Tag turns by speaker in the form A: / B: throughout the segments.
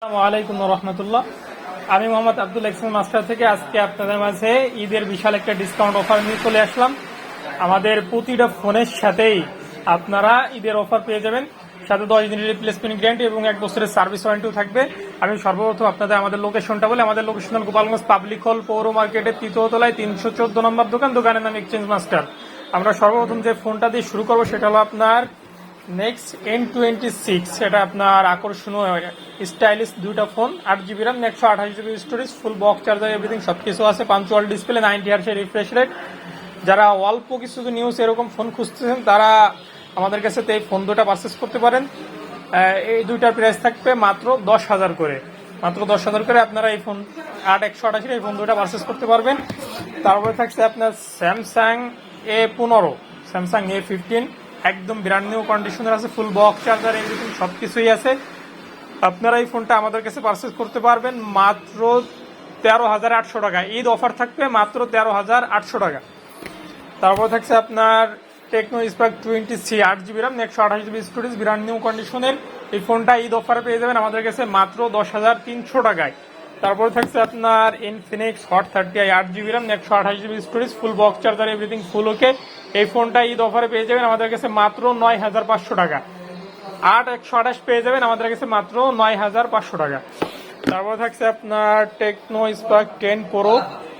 A: আসসালামু আলাইকুম রহমতুল্লাহ। আমি মোহাম্মদ আব্দুল এক্সেল মাস্টার থেকে আজকে আপনাদের মাঝে ঈদের বিশাল একটা ডিসকাউন্ট অফার নিয়ে চলে আসলাম। আমাদের প্রতিটা ফোনের সাথেই আপনারা ঈদের অফার পেয়ে যাবেন, সাথে 10 দিনের রিপ্লেসমেন্ট গ্যারান্টি এবং 1 বছরের সার্ভিস ওয়ারেন্টিও থাকবে। আমি সর্বপ্রথম আপনাদের আমাদের লোকেশনটা বলি। আমাদের লোকেশন হল গোপালগঞ্জ পাবলিক হল পৌর মার্কেটের 3য় তলায় 314 নম্বর দোকান। দোকানের নাম এক্সচেঞ্জ মাস্টার। আমরা সর্বপ্রথম যে ফোনটা দিয়ে শুরু করবো সেটা হলো আপনার নেক্সট N26। এটা আপনার আকর্ষণীয় স্টাইলিশ দুইটা phone, 8GB RAM, 128GB storage, full box charger, everything সবকিছু আছে। Punctual display, 90 Hz refresh rate. যারা অল্প কিছু নিউজ এরকম ফোন খুঁজতেছেন তারা আমাদের কাছে এই ফোন দুটা পারচেস করতে পারেন। এই দুইটার প্রাইস থাকবে মাত্র 10,000 করে। মাত্র 10,000 করে আপনারা এই ফোন 8128 এই ফোন দুটা পারচেস করতে পারবেন। তারপরে থাকছে আপনার স্যামসাং A15, স্যামসাং A15, একদম ব্র্যান্ড নিউ কন্ডিশনের আছে, ফুল বক্স চার্জার, এভরিথিং সবকিছুই আছে। আপনারা এই ফোনটা আমাদের কাছে পারচেস করতে পারবেন মাত্র 13,800 টাকা। ঈদ অফার থাকবে মাত্র 13,800 টাকা। তারপর থাকছে আপনার Tecno Spark 20C, 8GB RAM, 128GB storage, brand new কন্ডিশনের। এই ফোনটা ঈদ অফারে পেয়ে যাবেন আমাদের কাছে মাত্র 10,300 টাকায়। তারপরে থাকছে আপনার Infinix hot 30i, 8GB RAM, 128GB storage, full box charger, everything full okay. এই ফোনটা ঈদ অফারে পেয়ে যাবেন আমাদের কাছে মাত্র 9,500 টাকা। 8128 পেয়ে যাবেন আমাদের কাছে মাত্র 9,500 টাকা। তারপর থাকছে আপনার টেকনো স্পার্ক 10 প্রো,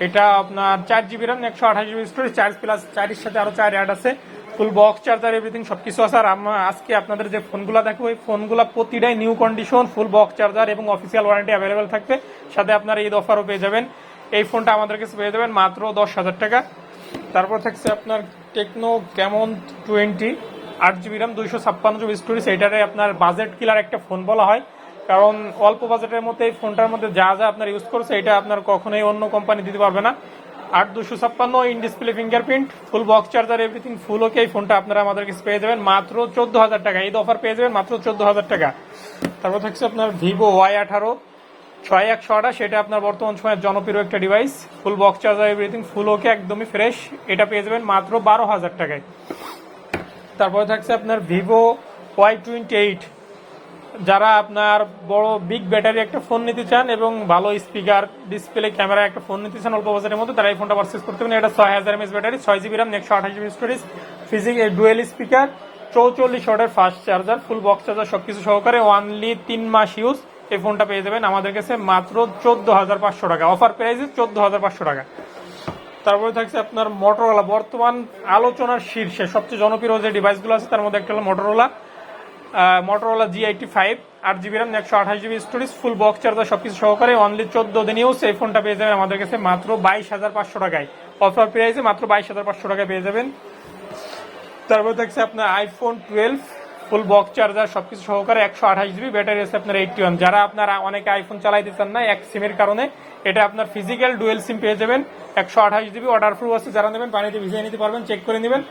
A: এটা আপনার 4GB RAM, 128GB স্টোরেজ, 4+4 এর সাথে আরো 4 অ্যাড আছে, ফুল বক্স চার্জার, এভরিথিং সবকিছু আছে। আর আমরা আজকে আপনাদের যে ফোনগুলো দেখো এই ফোনগুলো প্রতিটাই new condition, full box charger এবং অফিসিয়াল ওয়ারেন্টি অ্যাভেলেবেল থাকবে। সাথে আপনারা ঈদ অফারও পেয়ে যাবেন। এই ফোনটা আমাদের কাছে পেয়ে যাবেন মাত্র 10,000 টাকা। তারপর থাকছে আপনার techno Camon 20, 8GB RAM, 256GB storage. এটারে আপনার বাজেট কিলার একটা ফোন বলা হয়, কারণ অল্প বাজেটের মধ্যে এই ফোনটার মধ্যে যা যা আপনার ইউজ করছে এটা আপনার কখনোই অন্য কোম্পানি দিতে পারবে না। 8/256 in display fingerprint, full box charger, everything full okay. এই ফোনটা আপনারা আমাদের কাছে পেয়ে যাবেন মাত্র 14,000 টাকা। ঈদ অফার পেয়ে যাবেন মাত্র 14,000 টাকা। তারপর থাকছে আপনার ভিভো Y18 6128, সেটা আপনার বর্তমান সময়ের জনপ্রিয় একটা device, full box charger, everything full okay, একদমই ফ্রেশ। এটা পেয়ে যাবেন মাত্র 12,000 টাকায়। তারপরে থাকছে আপনার ভিভো Y28, যারা আপনার বড় বিগ ব্যাটারি একটা ফোন নিতে চান এবং ভালো স্পিকার, ডিসপ্লে, ক্যামেরা একটা ফোন নিতে চান অল্প বাজেটের মধ্যে, তারা এই ফোনটা পারচেস করতে পারেন। এটা 6000 mAh battery, 6GB RAM, 128GB storage, dual speaker, 44 ওয়াটের ফাস্ট চার্জার, ফুল বক্স চার্জার সবকিছু সহকারে, অনলি 3 মাস ইউজ। এই ফোনটা পেয়ে যাবেন আমাদের কাছে মাত্র 14,500 টাকা। অফার প্রাইসে 14,500 টাকা। তারপরে থাকছে আপনার মোটরোলা, বর্তমান আলোচনার শীর্ষে সবচেয়ে জনপ্রিয় যে ডিভাইসগুলো আছে তার মধ্যে একটা হলো Motorola G85, 8GB RAM, 128GB storage, full box charger সবকিছু সহকারে, অনলি 14 দিন ইউজ। এই ফোনটা পেয়ে যাবেন আমাদের কাছে মাত্র 22,500 টাকায়। অফার প্রাইসে মাত্র 22,500 টাকায় পেয়ে যাবেন। তারপরে থাকছে আপনার আইফোন 12, ফুল বক্স চার্জার সবকিছু সহকারে, 128GB ব্যাটারি আছে আপনার 81। যারা আপনারা অনেকে আইফোন চালাইতে চান না এক সিমের কারণে, এটা আপনার ফিজিক্যাল ডুয়েল সিম পেয়ে যাবেন, 128GB, ওয়াটার প্রুফ আছে। যারা নেবেন পানিতে ভিজিয়ে নিতে পারবেন, চেক করে নেবেন।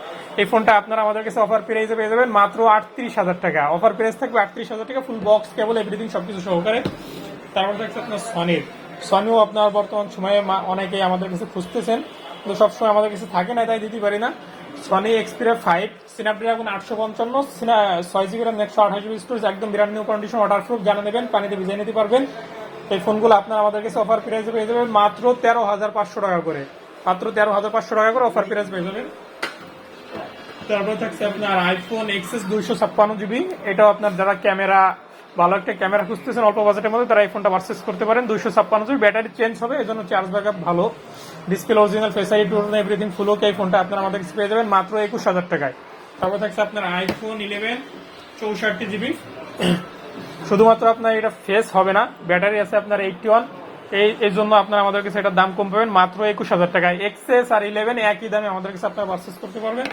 A: এই ফোনটা আপনারা আমাদের কাছে অফার প্রাইসে পেয়ে যাবেন মাত্র 38,000 টাকা। অফার প্রাইস থাকবে 38,000 টাকা, ফুল বক্স, কেবল, এভরিথিং সবকিছু সহকারে। তারপর থাকছে আপনার সনিও আপনার বর্তমান সময়ে অনেকেই আমাদের কাছে খুঁজতেছেন, কিন্তু সবসময় আমাদের কাছে থাকে না, তাই দিতে পারি না। Sony Xperia 5, Snapdragon 855, 6GB RAM, 128GB storage, একদম ব্র্যান্ড নিউ কন্ডিশন, ওয়াটারপ্রুফ। জানা নেবেন পানিতে ভিজিয়ে নিতে পারবেন। এই ফোনগুলো আপনারা আমাদের কাছে অফার প্রাইসে পেয়ে যাবেন মাত্র 13,500 টাকা করে। মাত্র 13,500 টাকা করে অফার প্রাইস পেয়ে যাবেন। তারপরে থাকছে আপনার আইফোন XS 256GB, এটাও আপনার যারা ক্যামেরা, ভালো একটা ক্যামেরা খুঁজতেছেন অল্প বাজেটের মধ্যে, তারা এই ফোনটা পারচেস করতে পারেন। 256GB, ব্যাটারি চেঞ্জ হবে, এই জন্য চার্জ ব্যাকআপ ভালো, display original, face ID, everything full okay. এই ফোনটা আপনারা আমাদের কাছে পেয়ে যাবেন মাত্র 21,000 টাকায়। তারপর থাকছে আপনার আইফোন 11 64GB, শুধুমাত্র আপনার এটা ফেস হবে না, ব্যাটারি আছে আপনার 81, এই জন্য আপনারা আমাদের কাছে এটার দাম কম পাবেন মাত্র 21,000 টাকায়। XS আর 11 একই দামে আমাদের কাছে আপনারা পারচেস করতে পারবেন।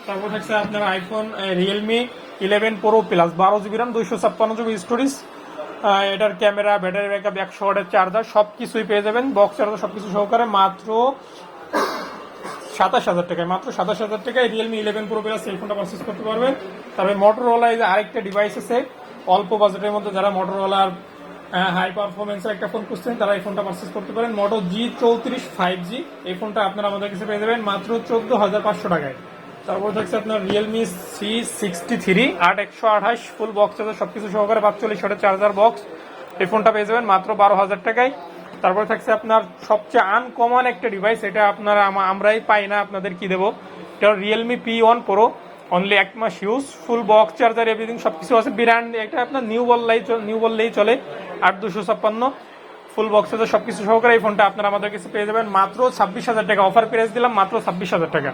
A: তারপর থাকছে আপনার iPhone Realme 11 pro plus, 12GB RAM, 256GB storage, এটার ক্যামেরা, ব্যাটারি ব্যাকআপ, 100 ওয়াটের চার্জার সবকিছুই পেয়ে যাবেন, বক্স চার্জার সবকিছু সহকারে মাত্র 27,000 টাকায়। মাত্র 27,000 টাকায় রিয়েলমি 11 প্রো প্লাস এই ফোনটা পারচেস করতে পারবেন। তারপরে মোটরোলা আরেকটা ডিভাইস আছে অল্প বাজেটের মধ্যে, যারা মোটরোলার হাই পারফরমেন্সের একটা ফোন খুঁজছেন তারা এই ফোনটা পারচেস করতে পারেন। মোটো G34 5G, এই ফোনটা আপনারা আমাদের কাছে পেয়ে যাবেন মাত্র 14,500 টাকায়। তারপর থাকছে আপনার রিয়েলমি C63, 8128, ফুল বক্স চার্জার সবকিছু সহকারে, 45 ওয়াটের চার্জার বক্স, এই ফোনটা পেয়ে যাবেন মাত্র 12,000 টাকায়। তারপরে থাকছে আপনার সবচেয়ে আনকমন একটা ডিভাইস, এটা আপনারা আমরাই পাই না, আপনাদের কি দেবো, এটা রিয়েলমি P1 Pro, অনলি 1 মাস use, full box charger everything সবকিছু আছে, ব্র্যান্ড এটা আপনার নিউ বললেই চলে। 8256 ফুল বক্স চার্জার সবকিছু সহকারে এই ফোনটা আপনারা আমাদের কাছে পেয়ে যাবেন মাত্র 26,000 টাকা। অফার প্রাইস দিলাম মাত্র 26,000 টাকা।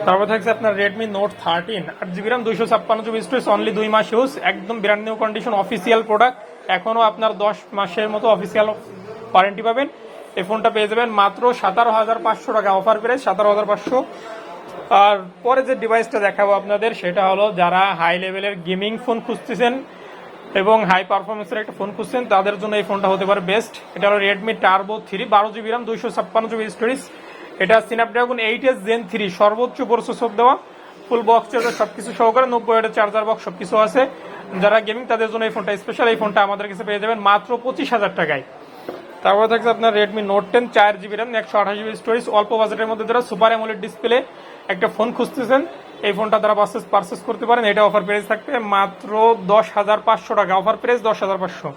A: তারপর থাকছে আপনার Redmi note 13, 8GB RAM, 256GB storage, only 2 মাস ইউজ, একদম brand new condition, official product, এখনো আপনার 10 মাসের মতো অফিসিয়াল ওয়ারেন্টি পাবেন। এই ফোনটা পেয়ে যাবেন মাত্র 17,500 টাকা। Offer price 17,500। আর পরে যে ডিভাইসটা দেখাবো আপনাদের সেটা হলো যারা হাই লেভেলের গেমিং ফোন খুঁজতেছেন এবং হাই পারফরমেন্সের একটা ফোন খুঁজছেন তাদের জন্য এই ফোনটা হতে পারে বেস্ট। এটা হলো Redmi turbo 3, 12GB RAM, 256GB storage, এটা স্ন্যাপড্রাগন 8s Gen 3 সর্বোচ্চ প্রসেসর দেওয়া, ফুল বক্স চার্জার সবকিছু সহকারে, 90 ওয়াটের চার্জার বক্স সবকিছু আছে। যারা গেমিং তাদের জন্য এই ফোনটা স্পেশাল। এই ফোনটা আমাদের কাছে পেয়ে যাবেন মাত্র 25,000 টাকায়। তারপরে থাকছে আপনার Redmi note 10, 4GB RAM, 128GB storage, অল্প বাজেটের মধ্যে যারা সুপার অ্যামোলেড ডিসপ্লে একটা ফোন খুঁজতেছেন এই ফোনটা তারা পারচেস করতে পারেন। এটা অফার প্রাইস থাকবে মাত্র 10,500 টাকা। Offer price 10,500।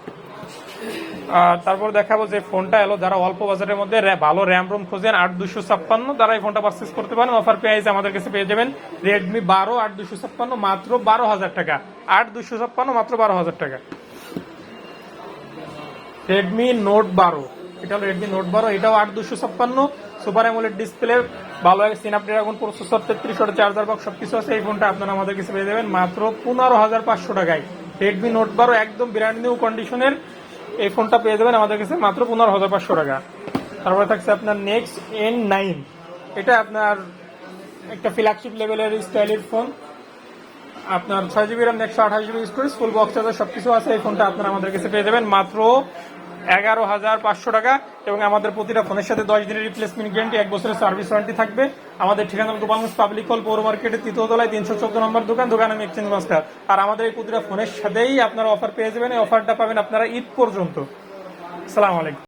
A: তারপর দেখাবো যে ফোনটা এলো যারা অল্প বাজারের মধ্যে ভালো র্যাম রোম খোঁজেন 8256, তারা এই ফোনটা পারচেস করতে পারেন। অফার প্রাইস আমাদের কাছে পেয়ে যাবেন রেডমি 12, 8256 মাত্র 12,000 টাকা। 8256 মাত্র 12,000 টাকা। রেডমি নোট 12, এটা হলো রেডমি নোট 12, এটাও 8256, সুপার অ্যামোলেড ডিসপ্লে, ভালো স্ন্যাপড্রাগন প্রসেসর, 33 ওয়াটের চার্জার বক্স সবকিছু আছে। এই ফোনটা আপনারা আমাদের কাছে পেয়ে যাবেন মাত্র 15,500 টাকায়। রেডমি নোট 12 একদম ব্র্যান্ড নিউ কন্ডিশনের এই ফোনটা পেয়ে যাবেন আমাদের কাছে মাত্র 15,500 টাকা। তারপরে থাকছে আপনার নেক্সট N9, এটা আপনার একটা ফ্ল্যাগশিপ লেভেলের স্টাইলের ফোন, আপনার 6GB RAM, 128GB storage, full box charger সবকিছু আছে। এই ফোনটা আপনারা আমাদের কাছে পেয়ে যাবেন মাত্র 11,500 টাকা। এবং আমাদের প্রতিটা ফোনের সাথে 10 দিনের রিপ্লেসমেন্ট গ্যারান্টি, 1 বছরের সার্ভিস ওয়ারেন্টি থাকবে। আমাদের ঠিকানা গোপালগঞ্জ পাবলিক হল, পৌর মার্কেটের 3য় তলায়, 314 নম্বর দোকান আমি এক্সচেঞ্জ মাস্টার। আর আমাদের এই প্রতিটা ফোনের সাথেই আপনারা অফার পেয়ে যাবেন। এই অফারটা পাবেন আপনারা ঈদ পর্যন্ত। আসসালামু আলাইকুম।